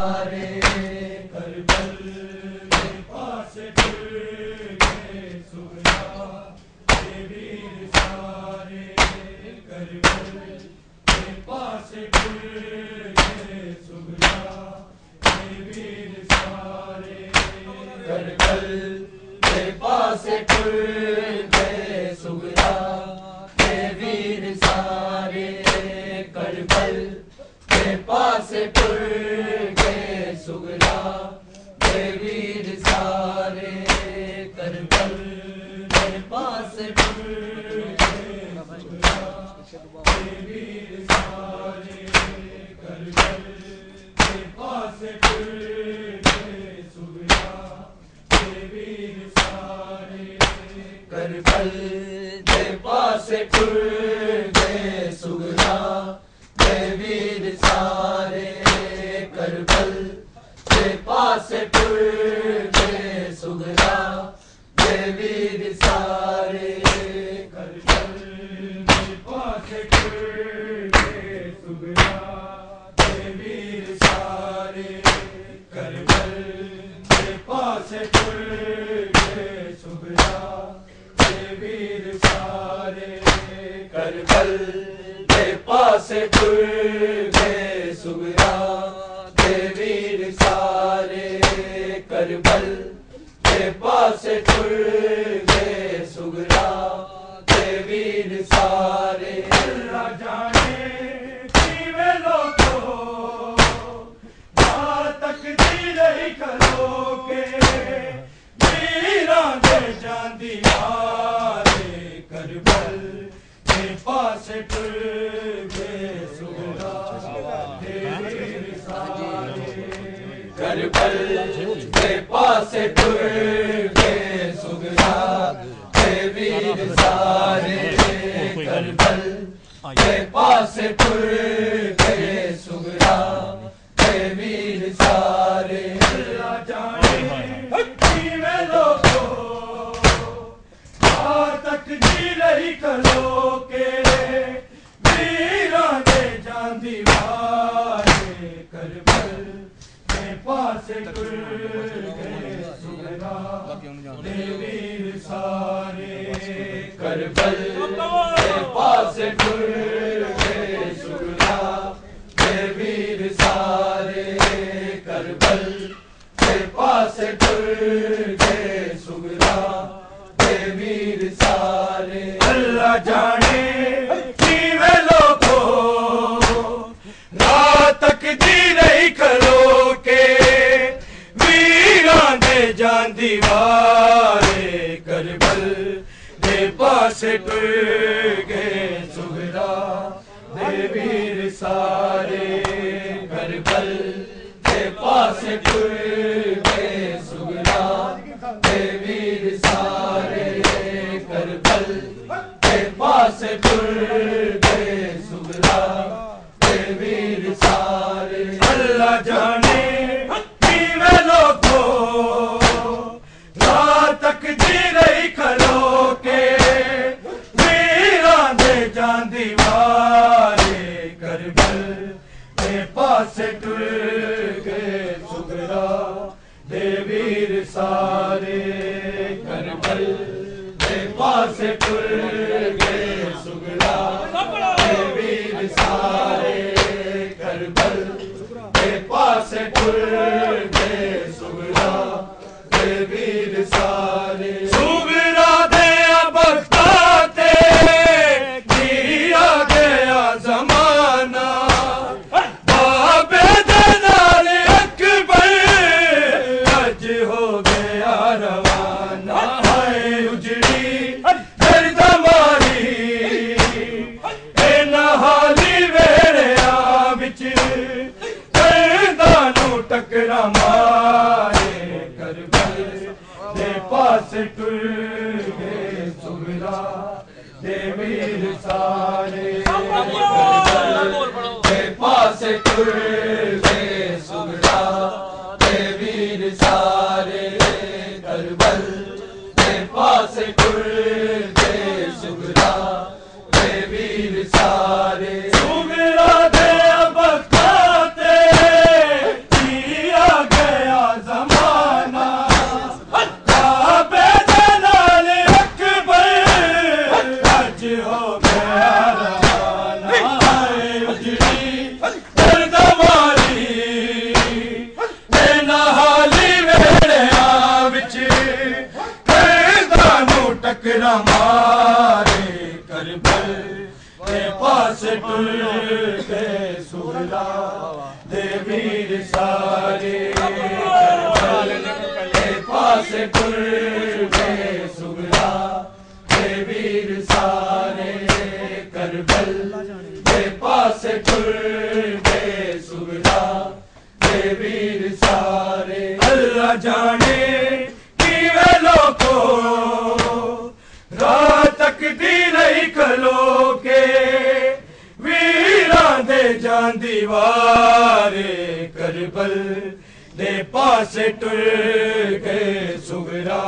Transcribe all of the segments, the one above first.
سارے کربل کے پاس ٹر گئے سغرا کے ویر سارے کربل کے پاس ٹر گئے سغرا کے ویر سارے کربل کے پاس ٹر گئے سغرا کے ویر سارے کربل کے پاس ٹر گئے سغرا کے ویر سارے کربل کے پاس ٹر گئے سغرا کے ویر سارے کربل کے پاس ٹر گئے سغرا کے ویر سارے کربل کے پاس ٹر گئے سغرا کے ویر سارے کربل کے پاس ٹر گئے سغرا کے ویر سارے کربل کے پاس ٹر گئے سغرا کے ویر سارے کربل کے پاس ٹر گئے سغرا کے ویر سارے کربل کے پاس ٹر گئے سغرا کے ویر سارے کربل کے پاس ٹر گئے سغرا کے ویر سارے اللہ جانے کیویں لوگو جہاں تک دل ہی کرو گے ویراں دے جاندی مارے کربل کے پاس ٹر گئے سغرا کے ویر سارے کربل کے پاس ٹر گئے سغرا کے ویر سارے کربل کے پاس ٹر گئے سغرا کے ویر سارے اللہ جانے کیویں لوگو جہاں تک دل ہی کرو گے ویراں دے جاندی مارے کربل کے پاس ٹر گئے سغرا کے ویر سارے کربل کے پاس ٹر گئے سغرا کے ویر سارے کربل کے پاس ٹر گئے سغرا کے ویر سارے اللہ جانے کیویں لوگو رات تک جی نہیں کرو کے ویراں دے جاندی وارے کربل کے پاس ٹر گئے سغرا کے ویر سارے کربل کے پاس ٹر گئے سغرا کے ویر سارے کربل کے پاس ٹر گئے سغرا کے ویر سارے اللہ جانے کیویں لوگو رات تک جی نہیں کرو کے ویراں دے جاندی مارے کربل کے پاس ٹر گئے سغرا کے ویر سارے کربل کے پاس ٹر گئے سغرا کے ویر سارے کربل کے پاس ٹر گئے سغرا کے ویر سارے سغرا دیا بختاتے کیا گیا زمانہ بابے دے نال اکبر اج ہو گیا روانہ ہائے اجڑی درد ماری اے نہالی ویڑیا وچ درداں نوں ٹکرا مارے کربل کے پاس ٹر گئے سغرا کے ویر سارے کربل کے پاس ٹر گئے سغرا کے ویر سارے کربل کے پاس ٹر گئے سغرا کے ویر سارے سغرا دے بختاتے سارے کربل دے پاسے ٹر گئے سغرا دے ویر سارے کربل دے پاسے ٹر گئے سغرا دے ویر سارے اللہ جانے کیوے لوکو راہ تقدیر ہی کھلو کے ویران دے جان دیوارے کربل دے پاسے ٹر گئے سغرا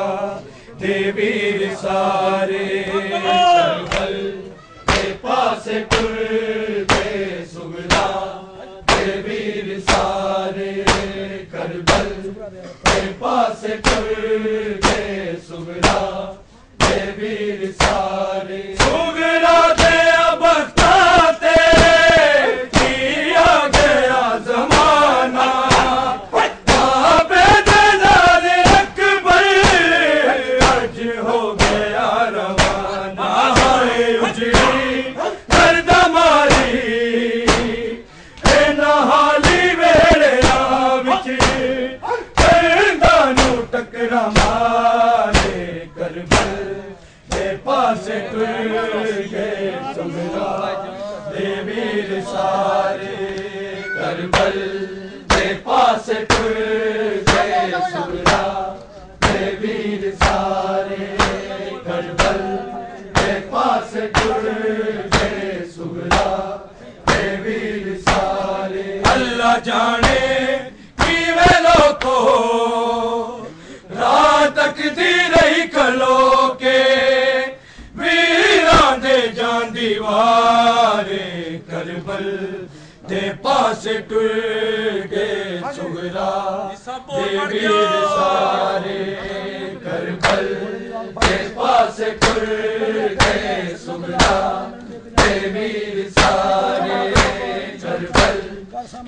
دے ویر سارے کربل دے پاسے ٹر گئے سغرا دے ویر سارے کربل دے پاسے ٹر گئے سغرا دے ویر سارے سغرا دے ابختاتے کیا گیا زمانہ عابد نال اکبر آج ہو گیا روانہ ہائے اجڑی گرد ماری اے نہالی ویڑے وچ کردانو ٹکرا مارے کربل دے پاسے ٹر گئے سغرا دے ویر سارے کربل دے پاسے ٹر گئے سغرا دے ویر سارے کربل دے پاسے ٹر گئے سغرا دے ویر سارے اللہ جانے کیوے لوکو راہ تقدیر ہی کھلو کے ویران دے جان دیوارے کربل دے پاسے ٹر گئے سغرا دے ویر سارے کربل دے پاسے ٹر گئے سغرا دے ویر سارے کربل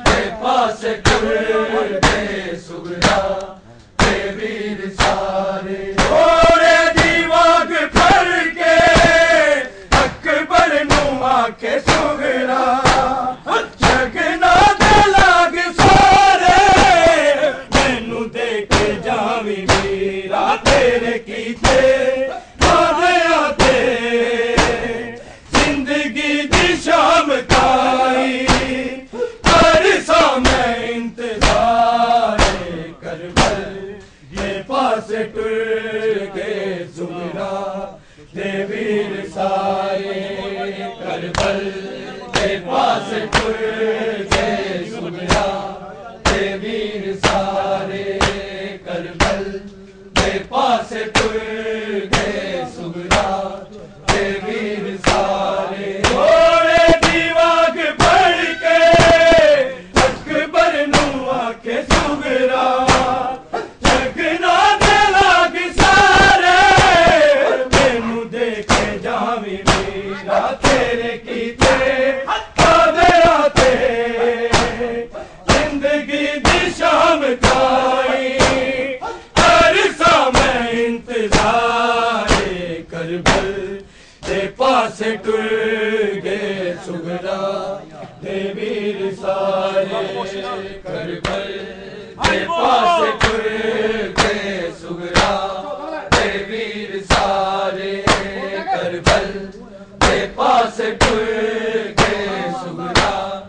دے پاسے ٹر گئے سغرا دے ویر سارے اوڑے دیواگ پھر کے اکبر نو آکے سغرا جگنا دے لاگ سارے مینوں دے کے جاویں میرا تیرے کیتے وعدے آتے زندگی دی شام تائی عرصہ میں انتظار کربل دے پاسے ٹر گئے سغرا دے ویر سارے کربل دے پاسے ٹر گئے سغرا دے ویر سارے کربل دے پاسے ٹر گئے سغرا دے ویر سارے اوڑے دیواگ پڑھ کے اکبر نو آکے سغرا جگنا دے لاگ سارے مینوں دے کے جاویں میرا تیرے کیتے وعدے آتے زندگی دی شام تائی عرصہ میں انتظار کربل دے پاسے ٹر گئے سغرا دے ویر سارے کربل دے پاسے ٹر گئے سغرا دے ویر سارے کربل دے پاسے ٹر گئے سغرا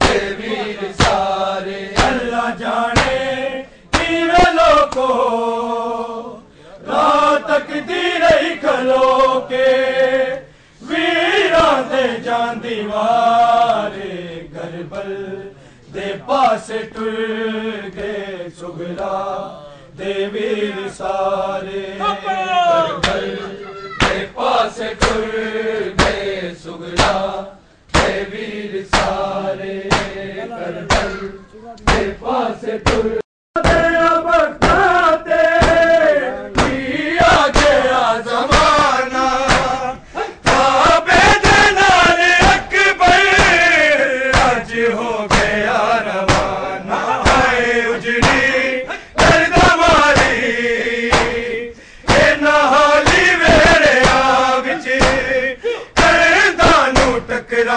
دے ویر سارے اللہ جانے کیوے لوکو راہ تقدیر ہی کھلو کے ویران دے جان دیوارے کربل دے پاسے ٹر گئے سغرا دے ویر سارے کربل دے پاسے ٹر گئے سغرا دے ویر سارے کربل دے پاسے ٹر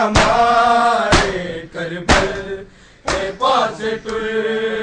مارے کربل دے پاسے ٹر